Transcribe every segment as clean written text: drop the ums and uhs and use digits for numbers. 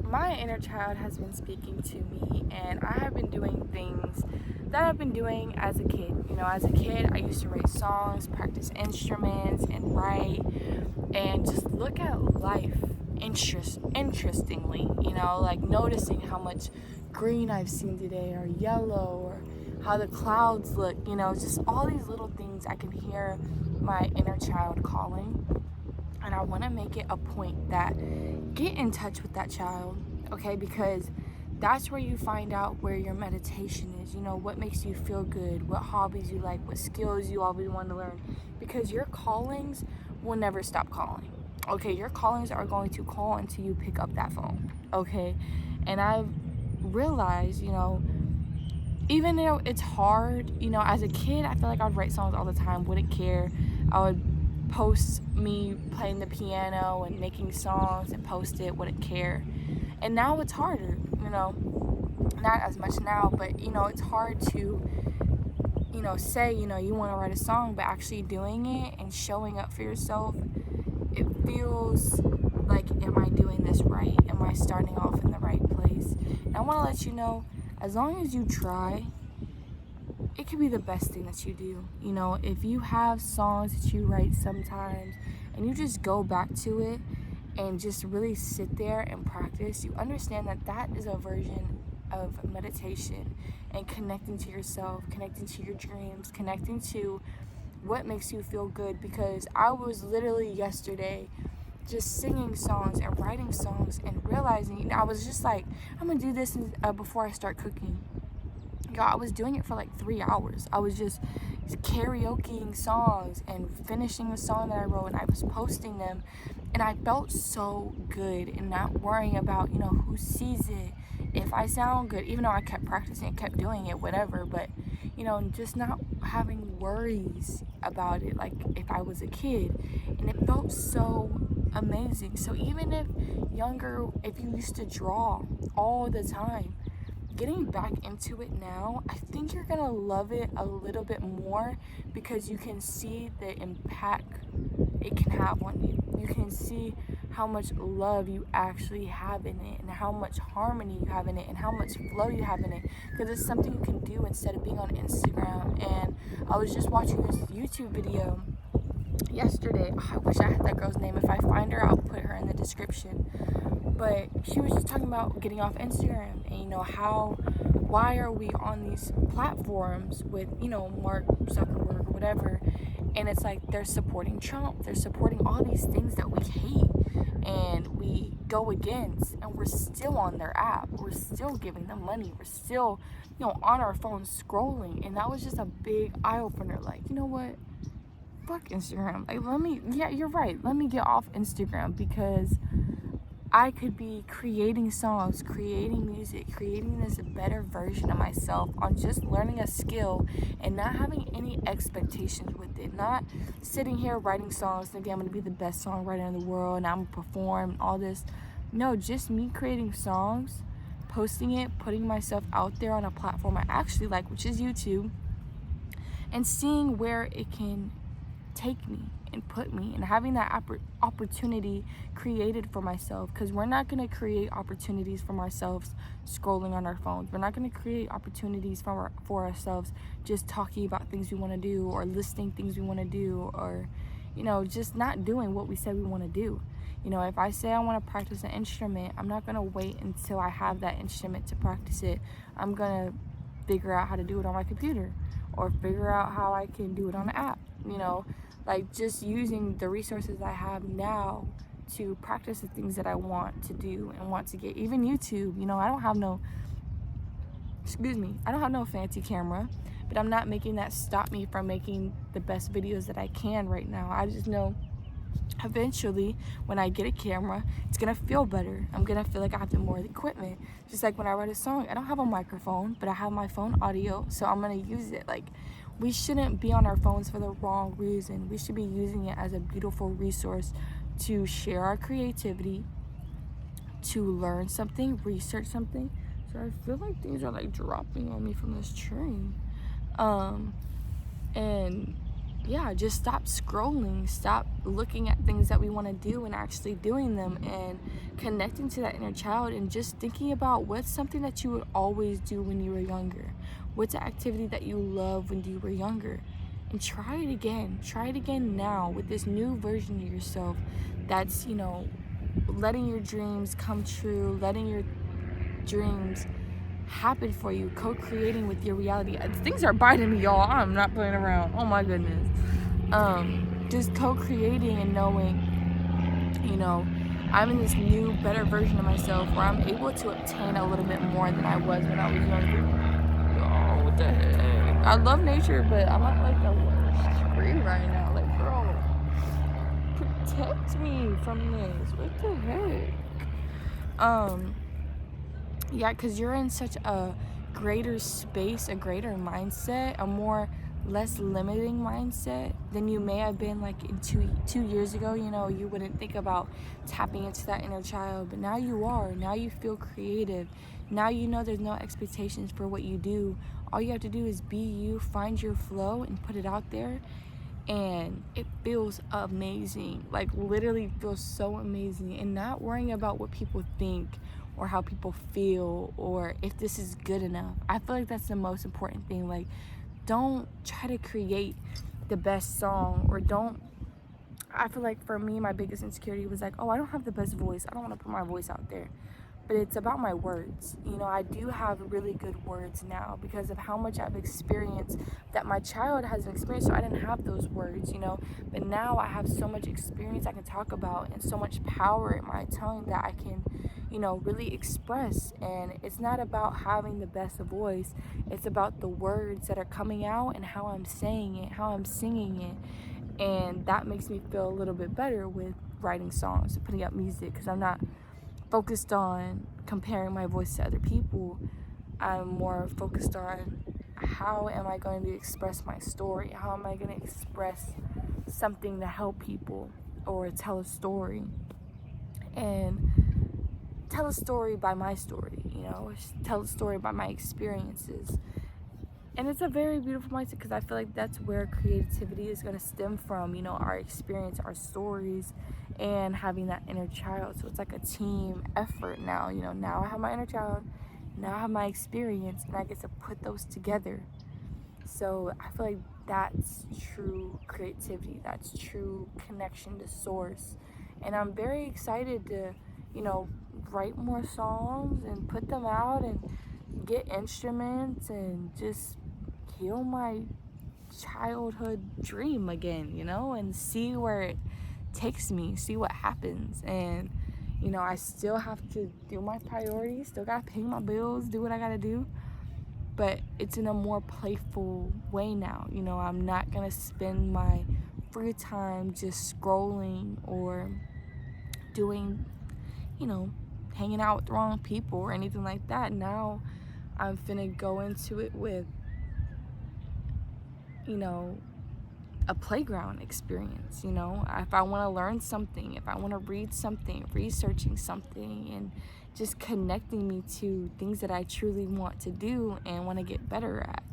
my inner child has been speaking to me, and I have been doing things that I've been doing as a kid. As a kid, I used to write songs, practice instruments, and write, and just look at life interestingly, like noticing how much green I've seen today, or yellow, or how the clouds look, just all these little things. I can hear my inner child calling, and I want to make it a point that get in touch with that child, okay? Because that's where you find out where your meditation is, what makes you feel good, what hobbies you like, what skills you always want to learn. Because your callings will never stop calling, okay? Your callings are going to call until you pick up that phone, okay? And I've realized, even though it's hard, as a kid, I feel like I'd write songs all the time, wouldn't care. I would post me playing the piano and making songs and post it, wouldn't care. And now it's harder, not as much now, but it's hard to say you want to write a song, but actually doing it and showing up for yourself, it feels like, am I doing this right? Am I starting off in the right place? And I want to let you know, as long as you try, it could be the best thing that you do. If you have songs that you write sometimes and you just go back to it and just really sit there and practice, you understand that that is a version of meditation and connecting to yourself, connecting to your dreams, connecting to what makes you feel good. Because I was literally yesterday just singing songs and writing songs and realizing, I was just like, I'm gonna do this before I start cooking. I was doing it for like 3 hours. I was just karaokeing songs and finishing the song that I wrote, and I was posting them, and I felt so good and not worrying about who sees it, if I sound good, even though I kept practicing, kept doing it, whatever. But just not having worries about it like if I was a kid, and it felt so amazing. So even if you used to draw all the time, getting back into it now, I think you're gonna love it a little bit more, because you can see the impact it can have on you. You can see how much love you actually have in it, and how much harmony you have in it, and how much flow you have in it, because it's something you can do instead of being on Instagram. And I was just watching this YouTube video yesterday. I wish I had that girl's name. If I find her, I'll put her in the description. But she was just talking about getting off Instagram, and why are we on these platforms with Mark Zuckerberg or whatever, and it's like they're supporting Trump, they're supporting all these things that we hate and we go against, and we're still on their app, we're still giving them money, we're still on our phones scrolling. And that was just a big eye-opener, like, you know what, fuck Instagram. Like, you're right, let me get off Instagram, because I could be creating songs, creating music, creating this better version of myself on just learning a skill and not having any expectations with it. Not sitting here writing songs thinking I'm going to be the best songwriter in the world and I'm going to perform all this. No, just me creating songs, posting it, putting myself out there on a platform I actually like, which is YouTube, and seeing where it can take me and put me, and having that opportunity created for myself. Because we're not going to create opportunities from ourselves scrolling on our phones. We're not going to create opportunities for ourselves just talking about things we want to do, or listing things we want to do, or just not doing what we said we want to do. If I say I want to practice an instrument, I'm not going to wait until I have that instrument to practice it. I'm going to figure out how to do it on my computer, or figure out how I can do it on an app. Like just using the resources I have now to practice the things that I want to do and want to get. Even YouTube, I don't have no fancy camera, but I'm not making that stop me from making the best videos that I can right now. I just know eventually when I get a camera, it's gonna feel better. I'm gonna feel like I have more equipment. Just like when I write a song, I don't have a microphone, but I have my phone audio, so I'm gonna use it. Like, we shouldn't be on our phones for the wrong reason. We should be using it as a beautiful resource to share our creativity, to learn something, research something. So I feel like things are like dropping on me from this train. And yeah, just stop scrolling, stop looking at things that we want to do and actually doing them, and connecting to that inner child, and just thinking about what's something that you would always do when you were younger. What's an activity that you loved when you were younger? And try it again. Try it again now with this new version of yourself that's, letting your dreams come true, letting your dreams happen for you, co-creating with your reality. Things are biting me, y'all. I'm not playing around. Oh my goodness. Just co-creating and knowing, I'm in this new, better version of myself where I'm able to obtain a little bit more than I was when I was younger. Oh, what the heck? I love nature, but I'm at like a lush tree right now. Like, girl, protect me from this. What the heck? Yeah, because you're in such a greater space, a greater mindset, a more less limiting mindset than you may have been like in two years ago. You wouldn't think about tapping into that inner child, but now you are. Now you feel creative. Now there's no expectations for what you do. All you have to do is be you, find your flow, and put it out there. And it feels amazing, like literally feels so amazing. And not worrying about what people think or how people feel or if this is good enough. I feel like that's the most important thing. Like, don't try to create the best song, or don't. I feel like for me, my biggest insecurity was like, oh, I don't have the best voice, I don't want to put my voice out there. But it's about my words. I do have really good words now because of how much I've experienced that my child hasn't experienced. So I didn't have those words, but now I have so much experience I can talk about and so much power in my tongue that I can, really express. And it's not about having the best voice. It's about the words that are coming out and how I'm saying it, how I'm singing it. And that makes me feel a little bit better with writing songs and putting out music, because I'm not focused on comparing my voice to other people. I'm more focused on how am I going to express my story? How am I going to express something to help people or tell a story? And tell a story by my story, tell a story by my experiences. And it's a very beautiful mindset, because I feel like that's where creativity is going to stem from, our experience, our stories, and having that inner child. So it's like a team effort now. Now I have my inner child, now I have my experience, and I get to put those together. So I feel like that's true creativity, that's true connection to source. And I'm very excited to, write more songs and put them out and get instruments and just heal my childhood dream again, and see where it takes me, see what happens. And I still have to do my priorities, still gotta pay my bills, do what I gotta do, but it's in a more playful way now. I'm not gonna spend my free time just scrolling or doing, hanging out with the wrong people or anything like that. Now I'm finna go into it with, a playground experience. If I want to learn something, if I want to read something, researching something, and just connecting me to things that I truly want to do and want to get better at.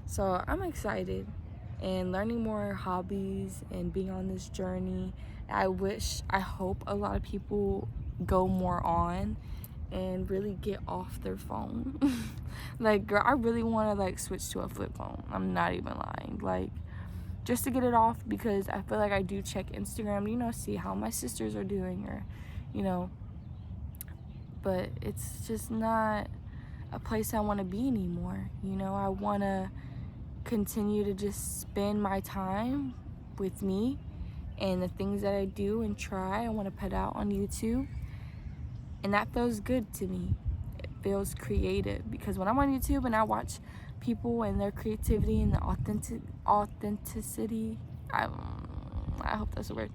So I'm excited and learning more hobbies and being on this journey. I hope a lot of people go more on and really get off their phone. Like, girl, I really want to switch to a flip phone. I'm not even lying. Just to get it off, because I feel like I do check Instagram, see how my sisters are doing, or, but it's just not a place I want to be anymore. I want to continue to just spend my time with me and the things that I do and try. I want to put out on YouTube, and that feels good to me. It feels creative, because when I'm on YouTube and I watch people and their creativity and the authenticity, I hope that's the word,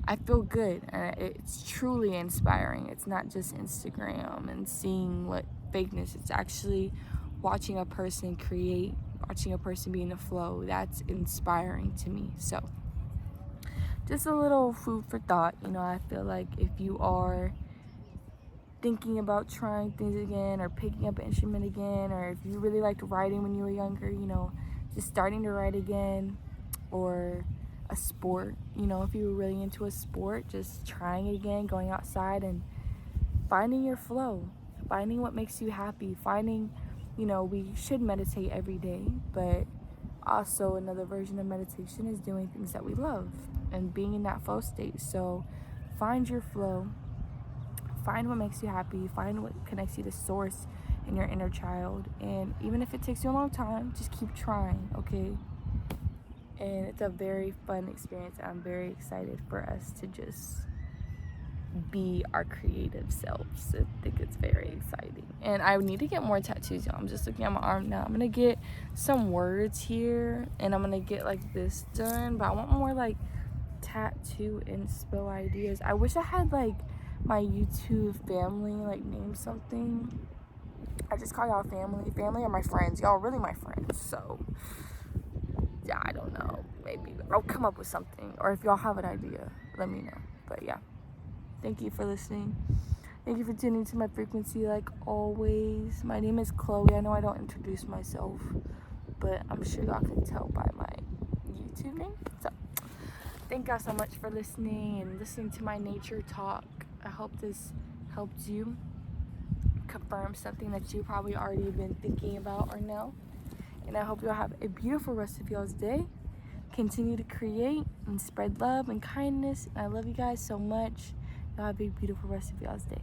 I feel good, and it's truly inspiring. It's not just Instagram and seeing what fakeness. It's actually watching a person create, watching a person be in the flow. That's inspiring to me. So just a little food for thought. I feel like if you are thinking about trying things again, or picking up an instrument again, or if you really liked writing when you were younger, just starting to write again, or a sport. You know, if you were really into a sport, just trying it again, going outside and finding your flow, finding what makes you happy, finding, you know, we should meditate every day, but also another version of meditation is doing things that we love and being in that flow state. So find your flow, find what makes you happy, find what connects you to source in your inner child, and even if it takes you a long time, just keep trying, okay? And it's a very fun experience. I'm very excited for us to just be our creative selves. I think it's very exciting. And I need to get more tattoos, y'all. I'm just looking at my arm now. I'm gonna get some words here, and I'm gonna get like this done, but I want more like tattoo inspo ideas. I wish I had like my YouTube family like name something. I just call y'all family are my friends. Y'all really my friends. So yeah, I don't know, maybe I'll come up with something, or if y'all have an idea, let me know. But yeah, thank you for listening. Thank you for tuning to my frequency like always. My name is Chloe. I know I don't introduce myself, but I'm sure y'all can tell by my YouTube name. So thank y'all so much for listening and listening to my nature talk. I hope this helped you confirm something that you probably already been thinking about or know. And I hope y'all have a beautiful rest of y'all's day. Continue to create and spread love and kindness. I love you guys so much. Y'all have a beautiful rest of y'all's day.